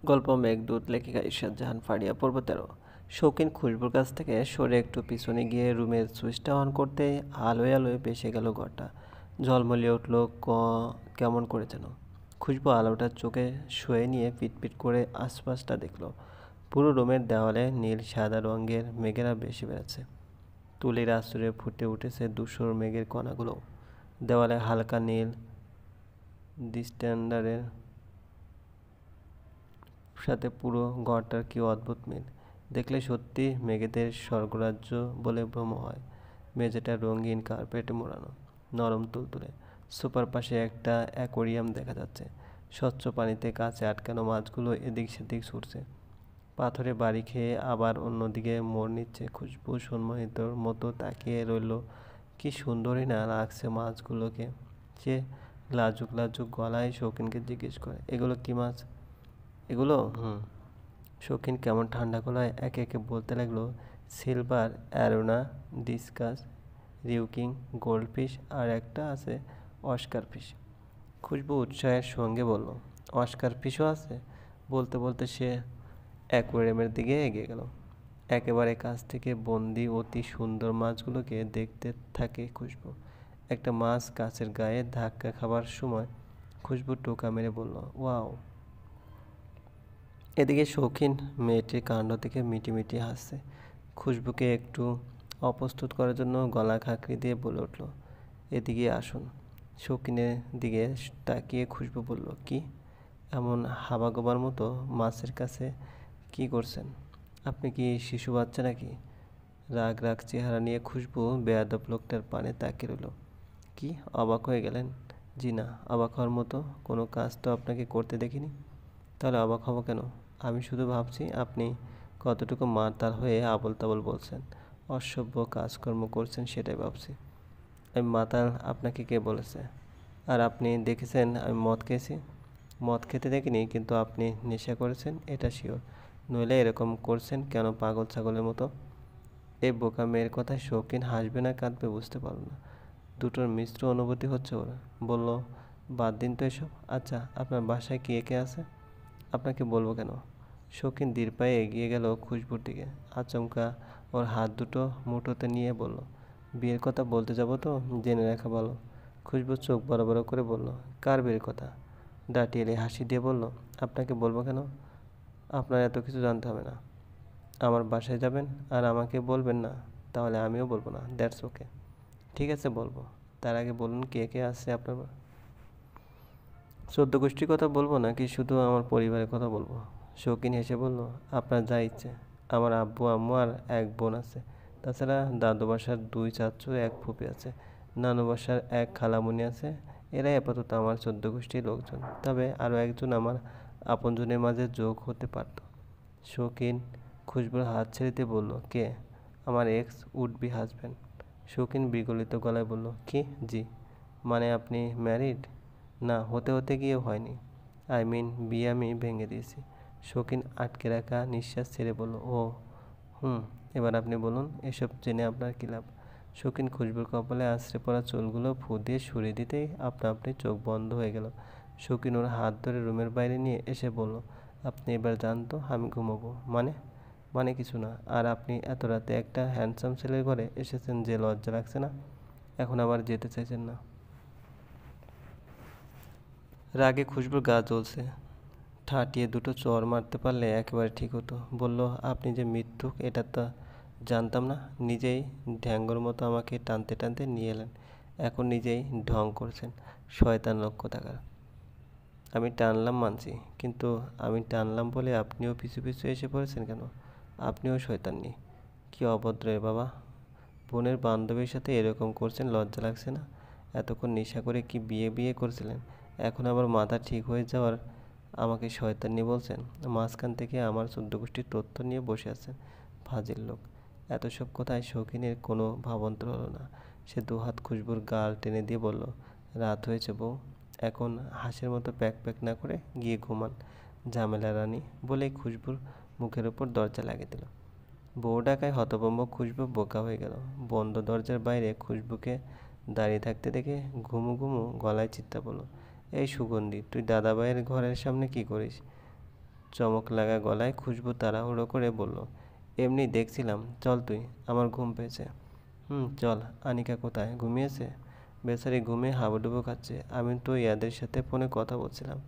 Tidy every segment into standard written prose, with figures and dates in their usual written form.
গল্প মেঘদূত, লেখিকা ইরশাদ জাহান ফারিয়া, পর্ব 13। শৌখিন খুশবুর কাছ থেকে সরে একটু পিছনে গিয়ে রুমের সুইচটা অন করতেই আলোয় আলোয় ভেসে গেল ঘরটা। ঝলমলিয়ে উঠল কেমন করে যেন। খুশবু আলোটা চোখে শুয়ে নিয়ে পিটপিট করে আশপাশটা দেখলো। পুরো রুমের দেওয়ালে নীল সাদা রঙের মেঘেরা বেশি বেড়েছে। তুলির আঁচড়ে ফুটে উঠেছে ধূসর মেঘের কণাগুলো। দেওয়ালে হালকা নীল ডিস্ট্যান্ডারের সাথে পুরো ঘরটার কি অদ্ভুত মিল। দেখলে সত্যি মেঘেদের স্বর্গরাজ্য বলে ভ্রম হয়। মেঝেটা রঙিন কার্পেটে মোড়ানো, নরম তুলতুলে। সোফার পাশে একটা অ্যাকোয়ারিয়াম দেখা যাচ্ছে। স্বচ্ছ পানিতে কাছে আটকানো মাছগুলো এদিক সেদিক ছুটছে। পাথরে বাড়ি খেয়ে আবার অন্যদিকে মোড় নিচ্ছে। খুশবু সম্মোহিতর মতো তাকিয়ে রইল। কি সুন্দরই না লাগছে মাছগুলোকে। সে লাজুক লাজুক গলায় শৌখিনকে জিজ্ঞেস করে, এগুলো কি মাছ? এগুলো শৌখিন কেমন ঠান্ডা গলায় একে একে বলতে লাগলো, সিলভার অ্যারোনা, ডিসকাস, রিউকিং, গোল্ডফিশ আর একটা আছে অস্কার ফিশ। খুশবু উৎসাহের সঙ্গে বলল, অস্কার ফিশও আছে? বলতে বলতে সে অ্যাকোয়ারিয়ামের দিকে এগিয়ে গেল। একেবারে কাছ থেকে বন্দি অতি সুন্দর মাছগুলোকে দেখতে থাকে খুশবু। একটা মাছ কাছের গায়ে ধাক্কা খাবার সময় খুশবু টোকা মেরে বলল, ওয়াও। এদিকে শৌখিন মেয়েটির কাণ্ড থেকে মিটিমিটি হাসছে। খুশবুকে একটু অপ্রস্তুত করার জন্য গলা খাঁকড়ি দিয়ে বলে উঠল, এদিকে আসুন। শৌখিনের দিকে তাকিয়ে খুশবু বলল, কি এমন হাবাগোবার মতো মাছের কাছে কি করছেন? আপনি কি শিশু বাচ্চা নাকি? রাগ রাগ চেহারা নিয়ে খুশবু বেয়াদব লোকটার পানে তাকিয়ে রইল। কি অবাক হয়ে গেলেন? জি না, অবাক হওয়ার মতো কোনো কাজ তো আপনাকে করতে দেখিনি। তাহলে অবাক হব কেন? আমি শুধু ভাবছি আপনি কতটুকু মাতাল হয়ে আবোল তাবোল বলছেন, অসভ্য কাজকর্ম করছেন সেটাই ভাবছি। আমি মাতাল আপনাকে কে বলেছে? আর আপনি দেখেছেন আমি মদ খেয়েছি? মদ খেতে দেখিনি, কিন্তু আপনি নেশা করেছেন এটা শিওর। নইলে এরকম করছেন কেন পাগল ছাগলের মতো? এই বোকা মেয়ের কথায় শৌখিন হাসবে না কাঁদবে বুঝতে পারল না। দুটোর মিশ্র অনুভূতি হচ্ছে ওরা। বলল, বাদ দিন তো এসব। আচ্ছা, আপনার বাসায় কে কে আছে? আপনাকে বলবো কেন? শৌখিন ধীর পায়ে এগিয়ে গেল খুশবুর দিকে। আচমকা ওর হাত দুটো মুঠোতে নিয়ে বলল, বিয়ের কথা বলতে যাব তো জেনে রাখা ভালো। খুশবু চোখ বড় বড় করে বলল, কার বিয়ের কথা? দাঁটিয়ে হাসি দিয়ে বলল, আপনাকে বলবো কেন? আপনার এত কিছু জানতে হবে না। আমার বাসায় যাবেন আর আমাকে বলবেন না, তাহলে আমিও বলবো না। That's okay. ঠিক আছে, বলবো। তার আগে বলুন কে কে আছে আপনার? চোদ্দ গোষ্ঠীর কথা বলবো নাকি শুধু আমার পরিবারের কথা বলবো? শৌখিন হেসে বলল, আপনার যা ইচ্ছে। আমার আব্বু আম্মু আর এক বোন আছে। তাছাড়া দাদু বাসার দুই চাচু এক ফুপি আছে। নানু বাসার এক খালামণি আছে। এরাই আপাতত আমার চোদ্দ গোষ্ঠীর লোকজন। তবে আরও একজন আমার আপনজনের মাঝে যোগ হতে পারত। শৌখিন খুশবুর হাত ছেড়ে দিয়ে বলল, কে? আমার এক্স উড বি হাজব্যান্ড। শৌখিন বিগলিত গলায় বলল, কি? জি। মানে আপনি ম্যারিড? না, হতে হতে গিয়েও হয়নি। আই মিন বিয়ে আমি ভেঙে দিয়েছি। শৌখিন আটকে রাখা নিঃশ্বাস ছেড়ে বলল, ও এবার আপনি বলুন, এসব জেনে আপনার কী লাভ? শৌখিন খুশবুর কপালে আছড়ে পড়া চুলগুলো ফু দিয়ে সরিয়ে দিতেই আপনা আপনি চোখ বন্ধ হয়ে গেল। শৌখিন ওর হাত ধরে রুমের বাইরে নিয়ে এসে বলল, আপনি এবার যান তো, আমি ঘুমোবো। মানে? মানে কিছু না। আর আপনি এত রাতে একটা হ্যান্ডসাম ছেলের ঘরে এসেছেন যে লজ্জা লাগছে না? এখন আবার যেতে চাইছেন না? রাগে খুশবুর গা জ্বলছে। ঠাটিয়ে দুটো চড় মারতে পারলে একেবারে ঠিক হতো। বলল, আপনি যে মিথ্যুক এটা তা জানতাম না। নিজেই ঢ্যাঙ্গর মতো আমাকে টানতে টানতে নিয়ে এলেন। এখন নিজেই ঢং করছেন। শয়তান লোক কোথাকার। আমি টানলাম মানছি, কিন্তু আমি টানলাম বলে আপনিও পিছু পিছু এসে পড়েছেন কেন? আপনিও শয়তাননি। কি অভদ্র এ বাবা! বোনের বান্ধবীর সাথে এরকম করছেন, লজ্জা লাগছে না? এতক্ষণ নেশা করে কি বিয়ে বিয়ে করছিলেন, এখন আবার মাথা ঠিক হয়ে যাওয়ার আমাকে শয়তানি বলছেন? মাঝখান থেকে আমার চোদ্দ গোষ্ঠীর তথ্য নিয়ে বসে আছেন, ফাজিল লোক। এত সব কথায় শৌখিনের কোনো ভাবান্তর হলো না। সে দুহাত খুশবুর গাল টেনে দিয়ে বলল, রাত হয়েছে বউ, এখন হাঁসের মতো প্যাক প্যাক না করে গিয়ে ঘুমান, ঝামেলা রানী। বলেই খুশবুর মুখের ওপর দরজা লাগিয়ে দিল। বউ ডাকায় হতভম্ব খুশবু বোকা হয়ে গেল। বন্ধ দরজার বাইরে খুশবুকে দাঁড়িয়ে থাকতে দেখে ঘুমু ঘুমু গলায় চিৎকার পড়ল, এই সুগন্ধি, তুই দাদাভাইয়ের ঘরের সামনে কি করিস? চমক লাগা গলায় খুশবু তাড়াহুড়ো করে বলল, এমনি দেখছিলাম, চল তুই, আমার ঘুম পেয়েছে। চল। আনিকা কোথায়, ঘুমিয়েছে? বেচারি ঘুমিয়ে হাবুডুবু খাচ্ছে। আমি তো ইয়াদের সাথে ফোনে কথা বলছিলাম,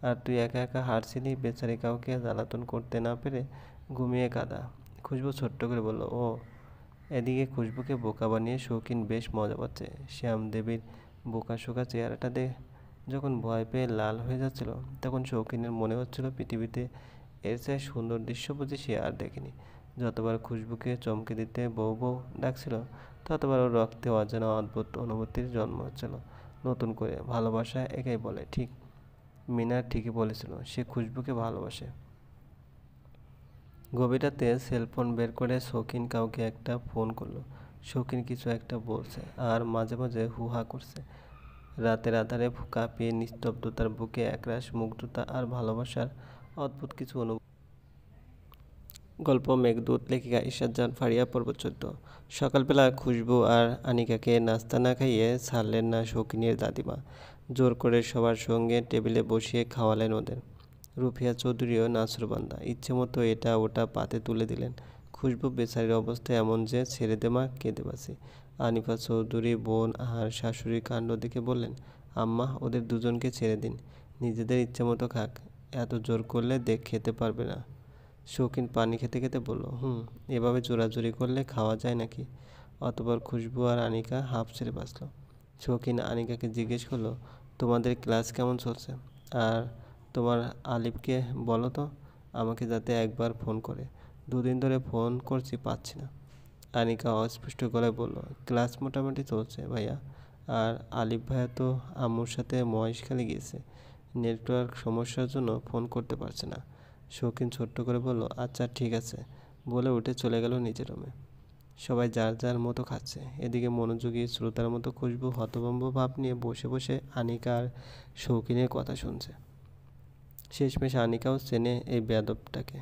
আর তুই একা একা হাঁটছিলি। বেচারি কাউকে জ্বালাতন করতে না পেরে ঘুমিয়ে কাঁদা। খুশবু ছোট্ট করে বলল, ও। এদিকে খুশবুকে বোকা বানিয়ে শৌখিন বেশ মজা পাচ্ছে। শ্যাম দেবীর বোকাশোকা চেহারাটা যখন ভয় পেয়ে লাল হয়ে যাচ্ছিল, তখন শৌখিনের মনে হচ্ছিল পৃথিবীতে এর চেয়ে সুন্দর দৃশ্য বুঝি সে আর দেখেনি। যতবার খুশবুকে চমকে দিতে বউ বউ ডাকছিল, ততবার ওর রক্তে অজানা অদ্ভুত অনুভূতির জন্ম হচ্ছিল নতুন করে। ভালোবাসা একাই বলে, ঠিক। মিনার ঠিকই বলেছিল, সে খুশবুকে ভালোবাসে। গভীর রাতে সেলফোন বের করে শৌখিন কাউকে একটা ফোন করলো। শৌখিন কিছু একটা বলছে আর মাঝে মাঝে হুহা করছে। রাতের আধারে কাঁপিয়ে নিস্তব্ধতার বুকে একরাশ মুগ্ধতা আর ভালোবাসার অদ্ভুত কিছু অনুভব। গল্প মেঘদূত, লেখিকা ইশরাত জাহান ফারিয়া, পর্ব 14। সকালবেলা খুশবু আর আনিকাকে নাস্তা না খাইয়ে ছাড়লেন না শৌখিনের দাদিমা। জোর করে সবার সঙ্গে টেবিলে বসিয়ে খাওয়ালেন ওদের। রুফিয়া চৌধুরীও নাছোড়বান্দা, ইচ্ছে মতো এটা ওটা পাতে তুলে দিলেন। খুশবু বেচারির অবস্থা এমন যে ছেড়ে দে মা, কেঁদে বাঁচি। আনিফা চৌধুরী বোন আর শাশুড়ির কাণ্ড দেখে বললেন, আম্মা, ওদের দুজনকে ছেড়ে দিন, নিজেদের ইচ্ছে মতো খাক, এত জোর করলে খেতে পারবে না। শৌখিন পানি খেতে খেতে বলল, এভাবে জোরাজুরি করলে খাওয়া যায় নাকি? অতঃপর খুশবু আর আনিকা হাঁফ ছেড়ে বাঁচল। শৌখিন আনিকাকে জিজ্ঞেস করলো, তোমাদের ক্লাস কেমন চলছে? আর তোমার আলিফকে বলো তো আমাকে যাতে একবার ফোন করে, দুদিন ধরে ফোন করছি, পাচ্ছি না। আনিকা অস্পষ্ট গলায় বলল, ক্লাস মোটামুটি চলছে ভাইয়া। আর আলিফ ভাইয়া তো আম্মুর সাথে মহেশখালী গিয়েছে, নেটওয়ার্ক সমস্যার জন্য ফোন করতে পারছে না। শৌখিন ছোট্ট করে বলল, আচ্ছা ঠিক আছে, বলে উঠে চলে গেল নিজের রুমে। সবাই যার যার মতো খাচ্ছে। এদিকে মনোযোগী শ্রোতার মতো খুশবু হতভম্ব ভাব নিয়ে বসে বসে আনিকা আর শৌখিনের কথা শুনছে। শেষমেশ আনিকাও চেনে এই বেয়াদবটাকে,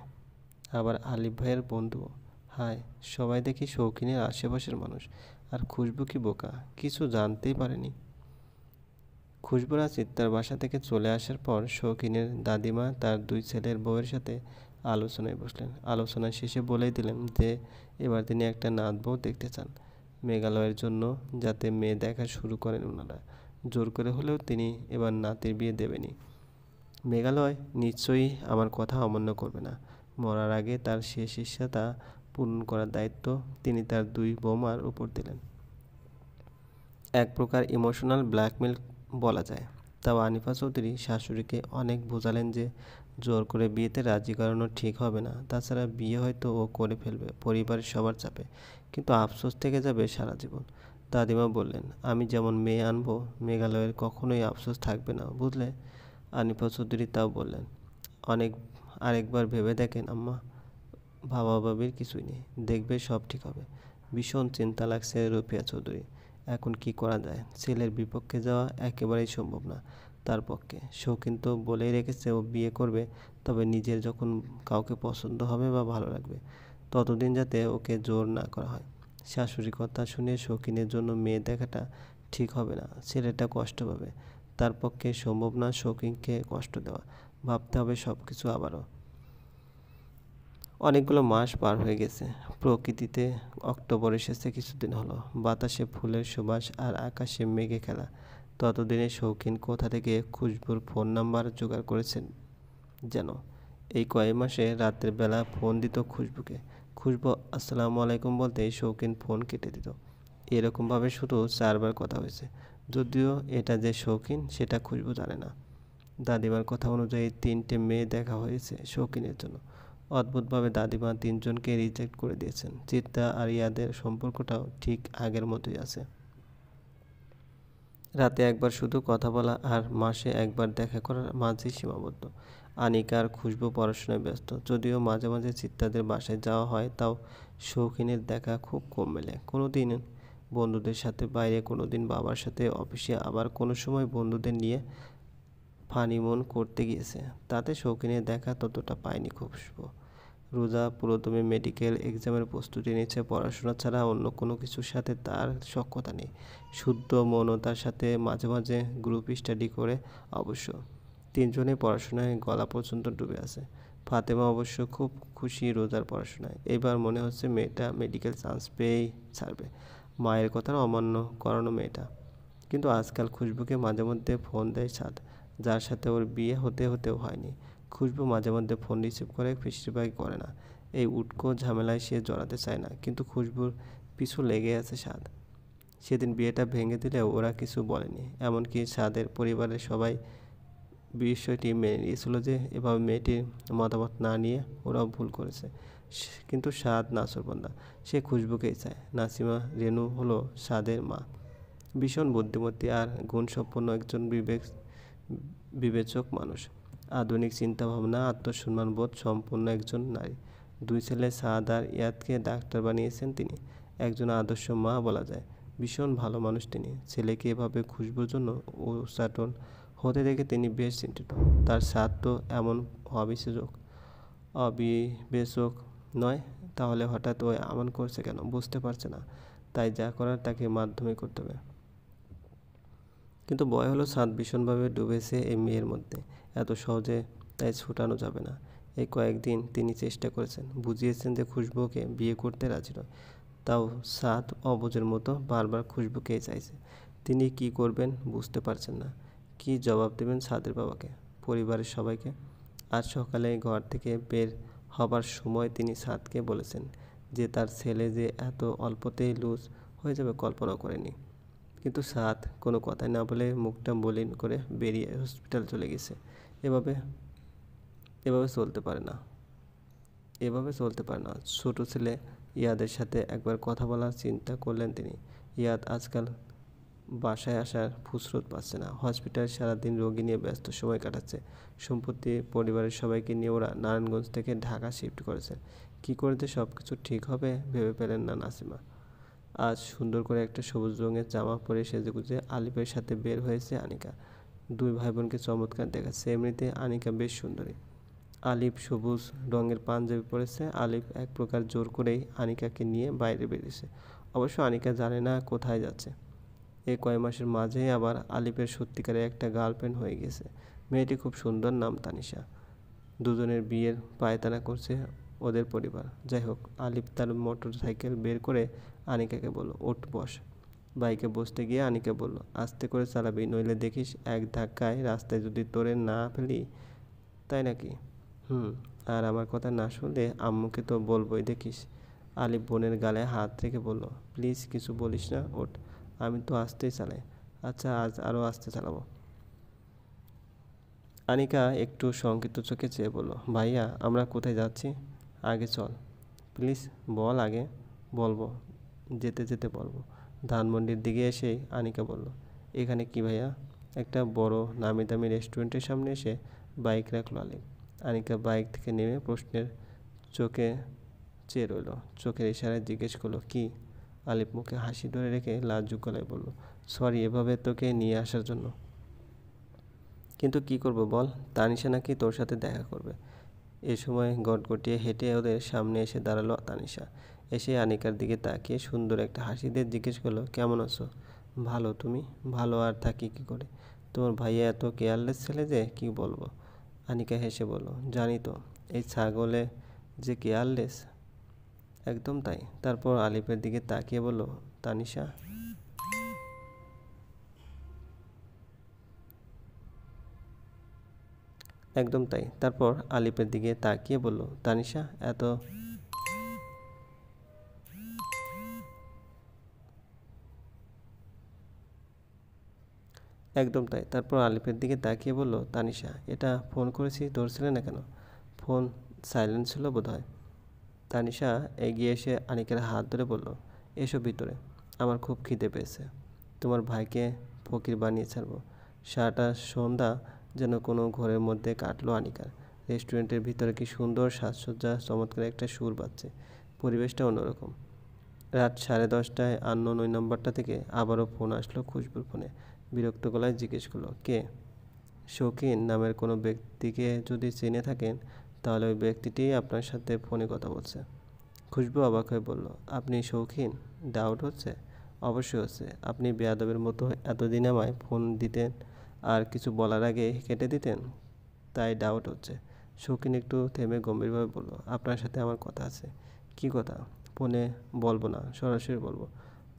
আবার আলিফ ভাইয়ের বন্ধুও। হায়, সবাই দেখি শৌখিনের আশেপাশের মানুষ, আর খুশবু কি বোকা, কিছু জানতেই পারেনি। খুশবুরা চিত্তার বাসা থেকে চলে আসার পর শৌখিনের দাদিমা তার দুই ছেলের বউয়ের সাথে আলোচনায় বসলেন। আলোচনা শেষে বলেই দিলেন যে এবার তিনি একটা নাত বউ দেখতে চান, মেঘালয়ের জন্য যাতে মেয়ে দেখা শুরু করেন ওনারা। জোর করে হলেও তিনি এবার নাতির বিয়ে দেবেনি। মেঘালয় নিশ্চয়ই আমার কথা অমান্য করবে না। মরার আগে তার শেষ ইচ্ছাটা পূরণ করার দায়িত্ব তিনি তার দুই বৌমার উপর দিলেন। এক প্রকার ইমোশনাল ব্ল্যাকমেল বলা যায়। তাও আনিফা চৌধুরী শাশুড়িকে অনেক বোঝালেন যে জোর করে বিয়েতে রাজি করানো ঠিক হবে না। তাছাড়া বিয়ে হয়তো ও করে ফেলবে পরিবারের সবার চাপে, কিন্তু আফসোস থেকে যাবে সারা জীবন। দাদিমা বললেন, আমি যেমন মেয়ে আনবো, মেঘালয়ের কখনোই আফসোস থাকবে না, বুঝলে? আনিফা চৌধুরী তাও বললেন, অনেক আরেকবার ভেবে দেখেন আম্মা, ভাবাভাবির কিছুই নেই, দেখবে সব ঠিক হবে। ভীষণ চিন্তা লাগছে রুফিয়া চৌধুরী, এখন কি করা যায়? ছেলের বিপক্ষে যাওয়া একেবারেই সম্ভব না তার পক্ষে। শৌখিন তো বলেই রেখেছে ও বিয়ে করবে, তবে নিজের যখন কাউকে পছন্দ হবে বা ভালো লাগবে, ততদিন যাতে ওকে জোর না করা হয়। শাশুড়ির কথা শুনে শৌখিনের জন্য মেয়ে দেখাটা ঠিক হবে না, ছেলেটা কষ্ট পাবে। তার পক্ষে সম্ভব না শৌখিনকে কষ্ট দেওয়া। ভাবতে হবে সব কিছু আবারও। অনেকগুলো মাস পার হয়ে গেছে। প্রকৃতিতে অক্টোবর এসেছে কিছুদিন হলো। বাতাসে ফুলের সুবাস আর আকাশে মেঘে খেলা। ততদিনে শৌখিন কোথা থেকে খুশবুর ফোন নাম্বার জোগাড় করেছেন যেন। এই কয়েক মাসে রাতের বেলা ফোন দিত খুশবুকে। খুশবু আসসালামু আলাইকুম বলতেই শৌখিন ফোন কেটে দিত। এরকমভাবে শুধু 4বার কথা হয়েছে, যদিও এটা যে শৌখিন সেটা খুশবু জানে না। দাদিমার কথা অনুযায়ী 3টে মেয়ে দেখা হয়েছে শৌখিনের জন্য। অদ্ভুতভাবে দাদিমা 3জনকে রিজেক্ট করে দিয়েছেন। চিত্রা আর ইয়াদের সম্পর্কটাও ঠিক আগের মতোই আছে। রাতে একবার শুধু কথা বলা আর মাসে একবার দেখা করার মাঝেই সীমাবদ্ধ। আনিকা আর খুশবু পড়াশোনায় ব্যস্ত, যদিও মাঝে মাঝে চিত্রাদের বাসায় যাওয়া হয়, তাও শৌখিনের দেখা খুব কম মেলে। কোনো দিন বন্ধুদের সাথে বাইরে, কোনো দিন বাবার সাথে অফিসে, আবার কোনো সময় বন্ধুদের নিয়ে ফানিমুন করতে গিয়েছে। তাতে শৌখিনের দেখা ততটা পায়নি খুশবু। রোজা পুরোদমে মেডিকেল এক্সামের প্রস্তুতি নিচ্ছে, পড়াশোনা ছাড়া অন্য কোনো কিছুর সাথে তার সখ্যতা নেই। শুদ্ধ মৌনতার সাথে মাঝে মাঝে গ্রুপ স্টাডি করে অবশ্য। তিনজনেই পড়াশোনায় গলা পর্যন্ত ডুবে আছে। ফাতেমা অবশ্য খুব খুশি রোজার পড়াশোনায়। এবার মনে হচ্ছে মেয়েটা মেডিকেল চান্স পেয়েই ছাড়বে। মায়ের কথার অমান্য করানো মেয়েটা। কিন্তু আজকাল খুশবুকে মাঝে মধ্যে ফোন দেয় সাদ, যার সাথে ওর বিয়ে হতে হতেও হয়নি। খুশবু মাঝে মধ্যে ফোন রিসিভ করে, বেশিরভাগই করে না। এই উটকো ঝামেলায় সে জড়াতে চায় না, কিন্তু খুশবুর পিছু লেগে আছে সাদ। সেদিন বিয়েটা ভেঙে দিলেও ওরা কিছু বলেনি। এমনকি সাদের পরিবারের সবাই বিষয়টি মেনে নিয়েছিল যে এভাবে মেয়েটির মতামত না নিয়ে ওরাও ভুল করেছে। কিন্তু সাদ নাছোড়বান্দা, সে খুশবুকেই চায়। নাসিমা রেনু হলো সাদের মা। ভীষণ বুদ্ধিমতী আর গুণসম্পন্ন একজন বিবেচক মানুষ। আধুনিক চিন্তাভাবনা, আত্মসম্মানবোধ সম্পন্ন একজন নারী। দুই ছেলে সাদ আর ইয়াদকে ডাক্তার বানিয়েছেন তিনি। একজন আদর্শ মা বলা যায়। ভীষণ ভালো মানুষ তিনি। ছেলেকে এভাবে খুশবুর জন্য উচাটন হতে দেখে তিনি বেশ চিন্তিত। তার সাদ তো এমন অবিবেচক নয়, তাহলে হঠাৎ ও এমন করছে কেন বুঝতে পারছে না। তাই যা করার তাকে মাধ্যমে করতে হবে। কিন্তু ভয় হলো সাদ ভীষণভাবে ডুবেছে এই মেয়ের মধ্যে। এত সহজে তাই ছুটানো যাবে না। এই কয়েকদিন তিনি চেষ্টা করেছেন, বুঝিয়েছেন যে খুশবুকে বিয়ে করতে রাজি নয়। তাও সাদ অবুঝের মতো বারবার খুশবুকেই চাইছে। তিনি কি করবেন বুঝতে পারছেন না। কি জবাব দেবেন সাদের বাবাকে, পরিবারের সবাইকে? আজ সকালে ঘর থেকে বের হবার সময় তিনি সাদকে বলেছেন যে তার ছেলে যে এত অল্পতেই লুজ হয়ে যাবে কল্পনা করেনি। কিন্তু সাদ কোনো কথাই না বলে মুখটা মলিন করে বেরিয়ে হসপিটাল চলে গেছে। এভাবে এভাবে চলতে পারে না, এভাবে চলতে পারে না। ছোট ছেলে ইয়াদের সাথে একবার কথা বলার চিন্তা করলেন তিনি। ইয়াদ আজকাল বাসায় আসার ফুসরত পাচ্ছে না। হসপিটালে সারাদিন রোগী নিয়ে ব্যস্ত সময় কাটাচ্ছে। সম্প্রতি পরিবারের সবাইকে নিয়ে ওরা নারায়ণগঞ্জ থেকে ঢাকা শিফট করেছে। কী করে যে সব কিছু ঠিক হবে ভেবে পেলেন না নাসিমা। আজ সুন্দর করে একটা সবুজ রঙের জামা পরে সেজেগুজে আলিফের সাথে বের হয়েছে আনিকা। দুই ভাই বোনকে চমৎকার দেখাচ্ছে। এমনিতে আনিকা বেশ সুন্দরী। আলিফ সবুজ রঙের পাঞ্জাবি পরেছে। আলিফ এক প্রকার জোর করেই আনিকাকে নিয়ে বাইরে বেরিয়েছে। অবশ্য আনিকা জানে না কোথায় যাচ্ছে। এই কয় মাসের মাঝেই আবার আলিফের সত্যিকারের একটা গার্লফ্রেন্ড হয়ে গেছে। মেয়েটি খুব সুন্দর, নাম তানিশা। দুজনের বিয়ের পায়তারা করছে ওদের পরিবার। যাই হোক, আলিফ তার মোটর সাইকেল বের করে আনিকাকে বলল, ওঠ বস। বাইকে বসতে গিয়ে আনিকা বলল, আস্তে করে চালাবি, নইলে দেখিস এক ধাক্কায় রাস্তায় যদি তোরে না ফেলি। তাই নাকি? হুম। আর আমার কথা না শুনলে আম্মুকে তো বলবোই, দেখিস। আলিফ বোনের গালে হাত রেখে বলল, প্লিজ কিছু বলিস না, ওঠ। আমি তো আস্তেই চালাই। আচ্ছা, আজ আরও আস্তে চালাবো। আনিকা একটু শঙ্কিত চোখে চেয়ে বলল, ভাইয়া আমরা কোথায় যাচ্ছি? আগে চল। প্লিজ বল আগে। বলবো, যেতে যেতে বলবো। ধানমন্ডির দিকে এসেই আনিকা বলল, এখানে কি ভাইয়া? একটা বড় নামি দামি রেস্টুরেন্টের সামনে এসে বাইক রাখলো আলিফ। আনিকা বাইক থেকে নেমে প্রশ্নের চোখে চেয়ে রইল। চোখের ইশারায় জিজ্ঞেস করলো, কি? আলিফ মুখে হাসি ধরে রেখে লাজুক গলায় বলল, সরি এভাবে তোকে নিয়ে আসার জন্য। কিন্তু কি করব বল, তানিশা নাকি তোর সাথে দেখা করবে। এ সময় গটগটিয়ে হেঁটে ওদের সামনে এসে দাঁড়ালো তানিশা। এসে আনিকার দিকে তাকিয়ে সুন্দর একটা হাসি দিয়ে জিজ্ঞেস করলো, কেমন আছো? ভালো, তুমি? ভালো আর থাকি কী করে, তোমার ভাইয়া এত কেয়ারলেস ছেলে যে কি বলবো। আনিকা হেসে বলল, জানি তো, এই ছাগলে যে কেয়ারলেস। একদম তাই। তারপর আলিফের দিকে তাকিয়ে বলল, তানিশা। একদম তাই। তারপর আলিফের দিকে তাকিয়ে বলল, তানিশা এত একদম তাই। তারপর আলিফের দিকে তাকিয়ে বলল, তানিশা এটা ফোন করেছি, ধরছিলে না কেন? ফোন সাইলেন্ট ছিল বোধহয়। তানিশা এগিয়ে এসে আনিকার হাত ধরে বলল, এসো ভিতরে, আমার খুব খিদে পেয়েছে। তোমার ভাইকে ফকির বানিয়ে ছাড়বো। সারাটা সন্ধ্যা যেন কোনো ঘরের মধ্যে কাটলো আনিকার। রেস্টুরেন্টের ভিতরে কি সুন্দর সাজসজ্জা, চমৎকার একটা সুর বাজছে। পরিবেশটা অন্যরকম। রাত 10:30টায় আননোন ওই নম্বরটা থেকে আবারও ফোন আসলো খুশবুর ফোনে। বিরক্ত গলায় জিজ্ঞেস করলো, কে? শৌখিন নামের কোনো ব্যক্তিকে যদি চিনে থাকেন তাহলে ওই ব্যক্তিটিই আপনার সাথে ফোনে কথা বলছে। খুশবু অবাক হয়ে বলল, আপনি শৌখিন? ডাউট হচ্ছে? অবশ্যই হচ্ছে। আপনি বেয়াদবের মতো এতদিন আমায় ফোন দিতেন আর কিছু বলার আগে কেটে দিতেন। তাই ডাউট হচ্ছে। শৌখিন একটু থেমে গম্ভীরভাবে বলল, আপনার সাথে আমার কথা আছে। কি কথা? ফোনে বলবো না, সরাসরি বলবো।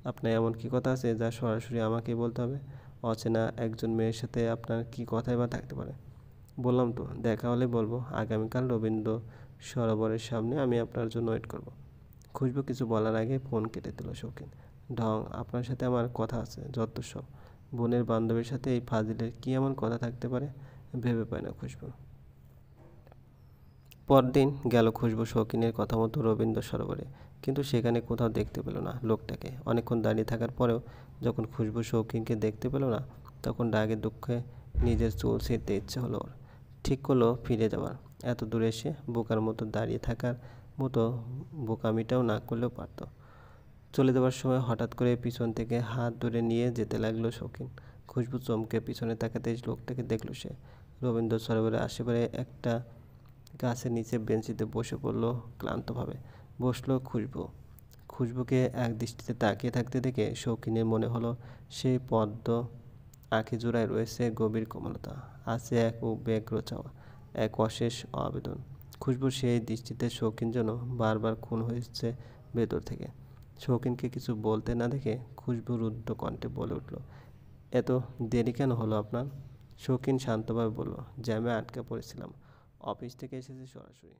আপনার এমন কি কথা আছে যা সরাসরি আমাকেই বলতে হবে? অচেনা একজন মেয়ের সাথে আপনার কি কথাই বা থাকতে পারে? বললাম তো, দেখা হলে বলবো। আগামীকাল রবীন্দ্র সরোবরের সামনে আমি আপনার জন্য ওয়েট করব। খুশবু কিছু বলার আগে ফোন কেটে দিল শৌখিন। ঢং, আপনার সাথে আমার কথা আছে যত সব। বোনের বান্ধবীর সাথে এই ফাজিলের কি এমন কথা থাকতে পারে? ভেবে পায় না খুশবু। পরদিন গেল খুশবু শৌখিনের কথা মতো রবীন্দ্র সরোবরে, কিন্তু সেখানে কোথাও দেখতে পেল না লোকটাকে। অনেকক্ষণ দাঁড়িয়ে থাকার পরেও যখন খুশবু শৌখিনকে দেখতে পেল না, তখন রাগে দুঃখে নিজের চুল ছিঁড়তে ইচ্ছে হলো ওর। ঠিক করলো ফিরে যাওয়ার। এত দূরে এসে বোকার মতো দাঁড়িয়ে থাকার মতো বোকামিটাও না করলেও পারত। চলে যাওয়ার সময় হঠাৎ করে পিছন থেকে হাত ধরে নিয়ে যেতে লাগলো শৌখিন। খুশবু চমকে পিছনে তাকাতেই লোকটাকে দেখল সে। রবীন্দ্র সরোবরের আশেপাশে একটা গাছের নিচে বেঞ্চিতে বসে পড়লো ক্লান্তভাবে। বসলো খুশবু। খুশবুকে এক দৃষ্টিতে তাকিয়ে থাকতে দেখে শৌখিনের মনে হলো সেই পদ্ম আঁখি জোড়ায় রয়েছে গভীর কোমলতা, আছে এক ব্যগ্র চাওয়া, এক অশেষ আবেদন। খুশবুর সেই দৃষ্টিতে শৌখিন যেন বারবার খুন হয়েছে ভেতর থেকে। শৌখিনকে কিছু বলতে না দেখে খুশবু রুদ্ধ কণ্ঠে বলে উঠল, এত দেরি কেন হলো আপনার? শৌখিন শান্তভাবে বলল, জ্যামে আটকা পড়েছিলাম, অফিস থেকে এসেছি সরাসরি।